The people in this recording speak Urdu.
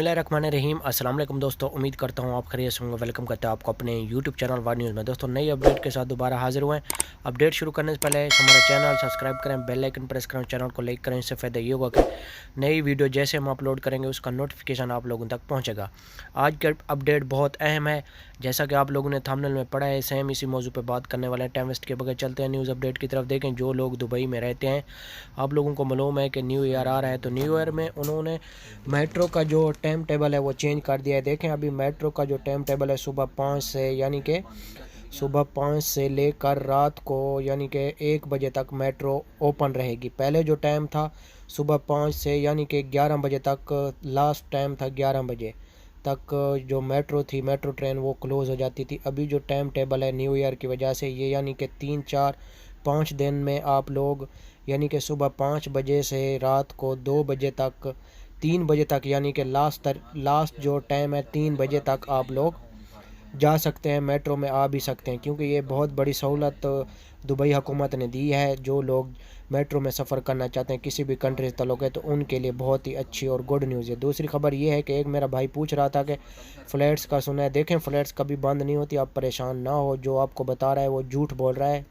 اللہ الرحمن الرحیم۔ السلام علیکم دوستوں، امید کرتا ہوں آپ خیریت سے ہوں گے۔ ویلکم کرتا ہوں آپ کو اپنے یوٹیوب چینل وار نیوز میں۔ دوستوں نئی اپڈیٹ کے ساتھ دوبارہ حاضر ہوئے ہیں۔ اپڈیٹ شروع کرنے سے پہلے ہمارا چینل سبسکرائب کریں، بیل آئکن پریس کریں، چینل کو لائک کریں۔ اس سے فائدہ یہ ہوگا کہ نئی ویڈیو جیسے ہم اپلوڈ کریں گے اس کا نوٹیفیکیشن آپ لوگوں تک پہنچے گا۔ آج کا اپڈیٹ بہت اہم ہے، جیسا کہ آپ لوگوں نے تھمبنیل میں پڑھا ہے، سیم اسی موضوع پہ بات کرنے والے ہیں۔ ٹائم ویسٹ کے بغیر چلتے ہیں نیوز اپڈیٹ کی طرف۔ دیکھیں جو لوگ دبئی میں رہتے ہیں، آپ لوگوں کو معلوم ہے کہ نیو ایئر آ رہا ہے، تو نیو ایئر میں انہوں نے میٹرو کا جو ٹائم ٹیبل ہے وہ چینج کر دیا ہے۔ دیکھیں ابھی میٹرو کا جو ٹائم ٹیبل ہے صبح 5 سے، یعنی کہ صبح 5 سے لے کر رات کو یعنی کہ 1 بجے تک میٹرو اوپن رہے گی۔ پہلے جو ٹائم تھا صبح 5 سے یعنی کہ 11 بجے تک، لاسٹ ٹائم تھا 11 بجے تک جو میٹرو تھی، میٹرو ٹرین وہ کلوز ہو جاتی تھی۔ ابھی جو ٹائم ٹیبل ہے نیو ایئر کی وجہ سے یہ یعنی کہ 3 4 5 دن میں آپ لوگ یعنی کہ صبح 5 بجے سے رات کو 2 بجے تک، 3 بجے تک، یعنی کہ لاسٹ جو ٹائم ہے 3 بجے تک آپ لوگ جا سکتے ہیں، میٹرو میں آ بھی سکتے ہیں، کیونکہ یہ بہت بڑی سہولت دبئی حکومت نے دی ہے۔ جو لوگ میٹرو میں سفر کرنا چاہتے ہیں کسی بھی کنٹری سے تعلق ہے تو ان کے لیے بہت ہی اچھی اور گڈ نیوز ہے۔ دوسری خبر یہ ہے کہ ایک میرا بھائی پوچھ رہا تھا کہ فلیٹس کا سنا ہے۔ دیکھیں فلیٹس کبھی بند نہیں ہوتی، آپ پریشان نہ ہو، جو آپ کو بتا رہا ہے وہ جھوٹ بول رہا ہے۔